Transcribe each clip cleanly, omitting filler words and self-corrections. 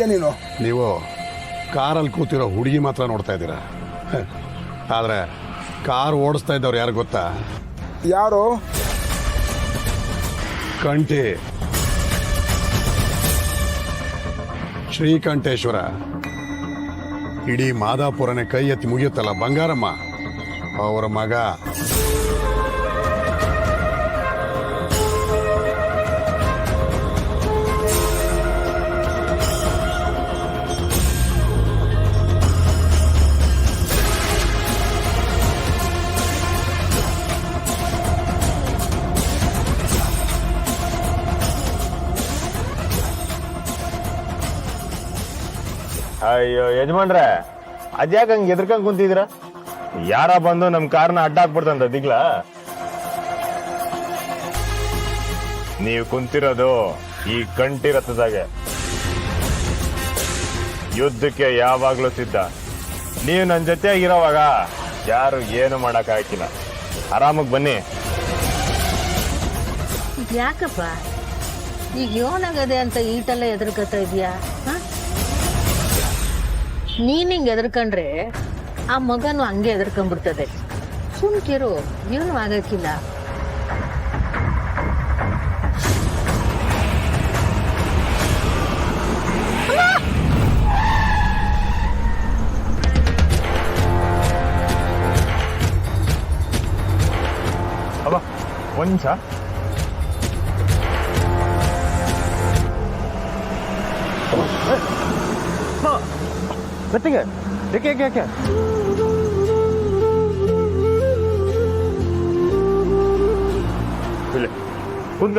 ಇದೆಯಾ ನೀನು? ನೀವು ಕಾರಲ್ಲಿ ಕೂತಿರೋ ಹುಡುಗಿ ಮಾತ್ರ ನೋಡ್ತಾ ಇದ್ದೀರಾ, ಆದರೆ ಕಾರ್ ಓಡಿಸ್ತಾ ಇದ್ದವ್ರು ಯಾರು ಗೊತ್ತಾ? ಯಾರು? ಕಂಠಿ, ಶ್ರೀಕಂಠೇಶ್ವರ. ಇಡೀ ಮಾದಾಪುರನೇ ಕೈ ಎತ್ತಿ ಮುಗಿಯುತ್ತಲ್ಲ ಬಂಗಾರಮ್ಮ, ಅವರ ಮಗ. ಅಯ್ಯೋ ಯಜಮಾನ್ರೆ, ಅದ್ಯಾಕ ಹಂಗೆ ಎದ್ರಕಂಗ್ ಕುಂತಿದ್ರ? ಯಾರ ಬಂದು ನಮ್ ಕಾರ್ನ ಅಡ್ಡ ಹಾಕ್ಬಿಡ್ತಂತ ದಿಗ್ಲ? ನೀವು ಕುಂತಿರೋದು ಈ ಕಂಠಿ ರಥದಾಗೆ. ಯುದ್ಧಕ್ಕೆ ಯಾವಾಗ್ಲೂ ಸಿದ್ಧ. ನೀವು ನನ್ನ ಜೊತೆಯಾಗಿರೋವಾಗ ಯಾರು ಏನು ಮಾಡಕ್ ಹಾಕಿಲ್ಲ. ಆರಾಮಾಗಿ ಬನ್ನಿ. ಯಾಕಪ್ಪ ಈಗ ಏನಾಗದೆ ಅಂತ ಈಟೆಲ್ಲ ಎದುರ್ಕತಾ ಇದೀಯಾ? ನೀನ್ ಹಿಂಗ್ ಎದ್ರಕಂಡ್ರೆ ಆ ಮಗನು ಹಂಗೆ ಎದ್ರಕೊಂಡ್ಬಿಡ್ತದೆ. ಸುಮ್ಕಿರು, ಏನು ಆಗಕ್ಕಿಲ್ಲ. ಅಬ್ಬ ಒಂದ್ ನಿಮಿಷ. ಮೆತ್ತಿಗೆ ಯಾಕೆ ಯಾಕೆ ಇಲ್ಲ ಕುದ್ಗ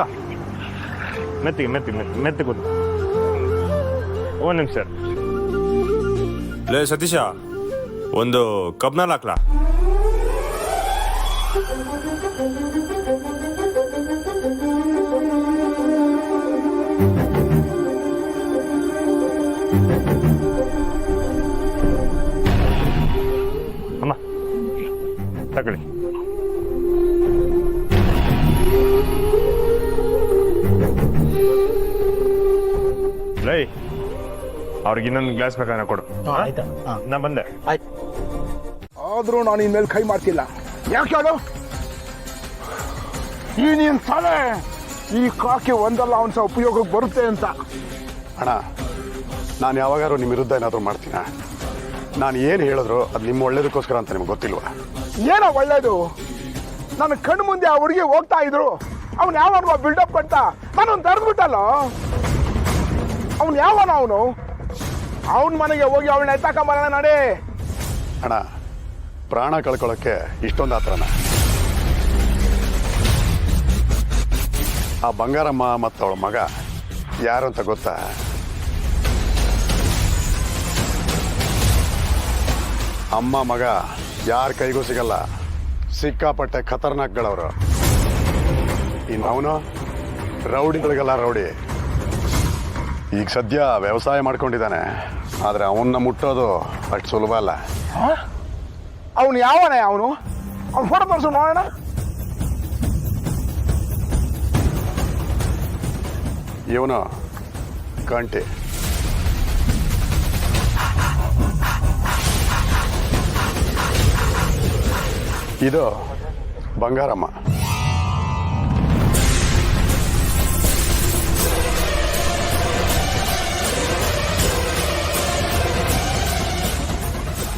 ಮೆತ್ತಿಗೆ ಮೆತ್ತಿಗೆ ಮೆತ್ತಿ ಮೆತ್ತಿ ಕುದ್ಗ. ಒಂದ್ ನಿಮಿಷ. ಲೇ ಸತೀಶ, ಒಂದು ಕಬ್ನಲ್ಲಿ ಹಾಕ್ಲಾ? ಅಮ್ಮ ತಗೊಳ್ಳಿ. ಲೈ, ಅವ್ರಿಗೆ ಇನ್ನೊಂದು ಗ್ಲಾಸ್ ಬೇಕಾದ್ರೆ ಕೊಡು. ನಾ ಬಂದೆ. ಆದ್ರೂ ನಾನು ಇನ್ಮೇಲೆ ಕೈ ಮಾಡ್ತಿಲ್ಲ. ಯಾಕೆ ಹೇಳು? ಈ ನೀನ್ ಸಾಲೆ ಈ ಕಾಕಿ ಒಂದಲ್ಲ ಅವನ ಸಹ ಉಪಯೋಗಕ್ಕೆ ಬರುತ್ತೆ ಅಂತ. ಅಣ್ಣ, ನಾನು ಯಾವಾಗಾರು ನಿಮ್ಮ ವಿರುದ್ಧ ಏನಾದರೂ ಮಾಡ್ತೀನ? ನಾನು ಏನು ಹೇಳಿದ್ರು ಅದು ನಿಮ್ಮ ಒಳ್ಳೇದಕ್ಕೋಸ್ಕರ ಅಂತ ನಿಮ್ಗೆ ಗೊತ್ತಿಲ್ವಾ? ಏನೋ ಒಳ್ಳೇದು? ನನ್ನ ಕಣ್ಣು ಮುಂದೆ ಆ ಹುಡುಗಿ ಹೋಗ್ತಾ ಇದ್ರು, ಅವ್ನು ಯಾವನೋ ಬಿಲ್ಡಪ್ ಕೊಡ್ತ ನಾನೊಂದು ತಡೆದ್ಬಿಟ್ಟಲ್ಲ. ಅವ್ನು ಯಾವನ? ಅವನ ಮನೆಗೆ ಹೋಗಿ ಅವಳನ್ನ ಎತ್ತಾಕೊಂಬರೋಣ ನಡೆ. ಅಣ್ಣ, ಪ್ರಾಣ ಕಳ್ಕೊಳ್ಳೋಕ್ಕೆ ಇಷ್ಟೊಂದು ಆತರನ? ಆ ಬಂಗಾರಮ್ಮ ಮತ್ತು ಅವಳ ಮಗ ಯಾರು ಅಂತ ಗೊತ್ತಾ? ಅಮ್ಮ ಮಗ ಯಾರ ಕೈಗೂ ಸಿಗಲ್ಲ, ಸಿಕ್ಕಾಪಟ್ಟೆ ಖತರ್ನಾಕ್ಗಳವರು. ಇನ್ನು ಅವನು ರೌಡಿಗಳಿಗೆಲ್ಲ ರೌಡಿ. ಈಗ ಸದ್ಯ ವ್ಯವಸಾಯ ಮಾಡ್ಕೊಂಡಿದ್ದಾನೆ, ಆದರೆ ಅವನ್ನ ಮುಟ್ಟೋದು ಅಷ್ಟು ಸುಲಭ ಅಲ್ಲ. ಅವನು ಯಾವನೇ? ಅವನು ಫೋಟೋ ತೋರಿಸು ನೋಡೋಣ. ಇವನು ಕಂಠಿ. ಇದು ಬಂಗಾರಮ್ಮ.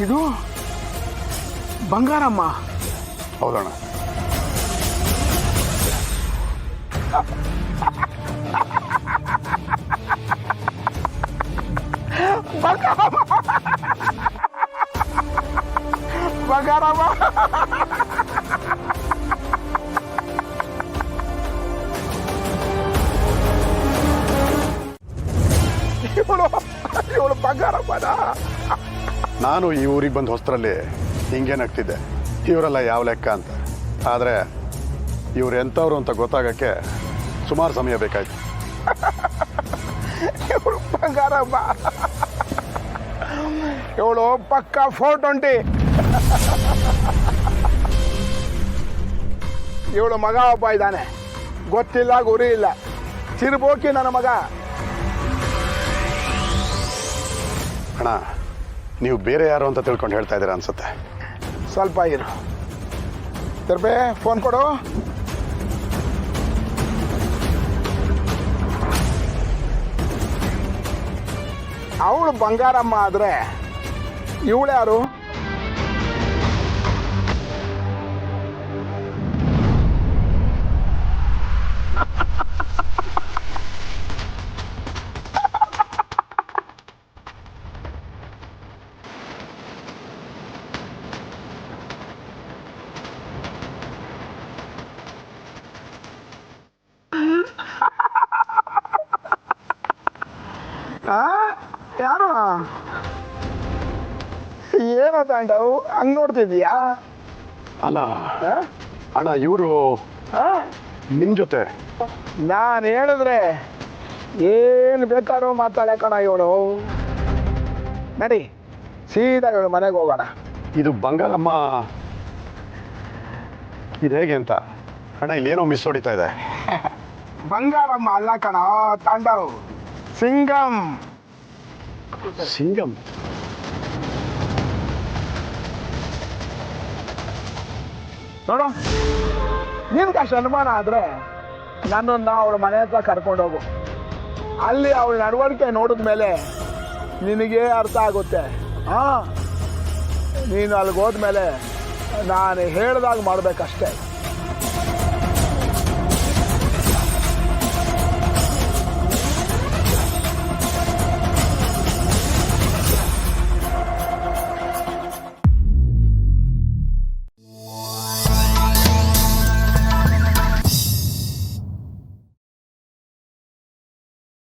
ಇದು ಬಂಗಾರಮ್ಮ? ಹೌದಣ್ಣ. ಬಂಗಾರಮ್ಮ ಇವಳು ಬಂಗಾರಮ್ಮನ? ನಾನು ಈ ಊರಿಗೆ ಬಂದು ಹೊಸರಲ್ಲಿ ಹಿಂಗೇನಾಗ್ತಿದ್ದೆ, ಇವರೆಲ್ಲ ಯಾವ ಲೆಕ್ಕ ಅಂತ. ಆದರೆ ಇವ್ರು ಎಂಥವ್ರು ಅಂತ ಗೊತ್ತಾಗಕ್ಕೆ ಸುಮಾರು ಸಮಯ ಬೇಕಾಯ್ತು. ಇವಳು ಬಂಗಾರಮ್ಮ, ಇವಳು ಪಕ್ಕ 420. ಇವಳು ಮಗ ಒಬ್ಬ ಇದ್ದಾನೆ, ಗೊತ್ತಿಲ್ಲ ಗುರಿ ಇಲ್ಲ, ಚಿರುಬೋಕಿ ನನ್ನ ಮಗ. ಅಣ್ಣ ನೀವು ಬೇರೆ ಯಾರು ಅಂತ ತಿಳ್ಕೊಂಡು ಹೇಳ್ತಾ ಇದ್ದೀರಾ ಅನ್ಸುತ್ತೆ. ಸ್ವಲ್ಪ ಇರು. ತಿರ್ಪೆ ಫೋನ್ ಕೊಡು. ಅವಳು ಬಂಗಾರಮ್ಮ ಆದ್ರೆ ಇವಳು ಯಾರು? ಯಾರು? ಏನೋ ತಾಂಡವು ಹಂಗ್ ನೋಡ್ತಿದ್ಯಾ? ಅಲ್ಲ ಅಣ್ಣ ಇವರು ನಿಮ್ ಜೊತೆ. ನಾನು ಹೇಳಿದ್ರೆ ಏನು ಬೇಕಾದ್ರೂ ಮಾತಾಡ ಕಣ ಇವಳು. ನಡಿ ಸೀದಾ ಇವಳು ಮನೆಗೆ ಹೋಗೋಣ. ಇದು ಬಂಗಾರಮ್ಮ ಇದು ಹೇಗೆ ಅಂತ ಅಣ್ಣ ಇಲ್ಲೇನೋ ಮಿಸ್ ಹೊಡಿತಾ ಇದೆ. ಬಂಗಾರಮ್ಮ ಅಲ್ಲ ಕಣ ತಾಂಡವ್, ಸಿಂಗಂ. ಸಿಂಗಂ? ನೋಡು, ನಿನ್ಗೆ ಅಷ್ಟು ಅನುಮಾನ ಆದ್ರೆ ನನ್ನನ್ನ ಅವಳ ಮನೆ ಹತ್ರ ಕರ್ಕೊಂಡೋಗು. ಅಲ್ಲಿ ಅವಳ ನಡವಳಿಕೆ ನೋಡಿದ್ಮೇಲೆ ನಿನಗೇ ಅರ್ಥ ಆಗುತ್ತೆ. ನೀನು ಅಲ್ಲಿಗೆ ಹೋದ್ಮೇಲೆ ನಾನು ಹೇಳ್ದಾಗ ಮಾಡ್ಬೇಕಷ್ಟೇ.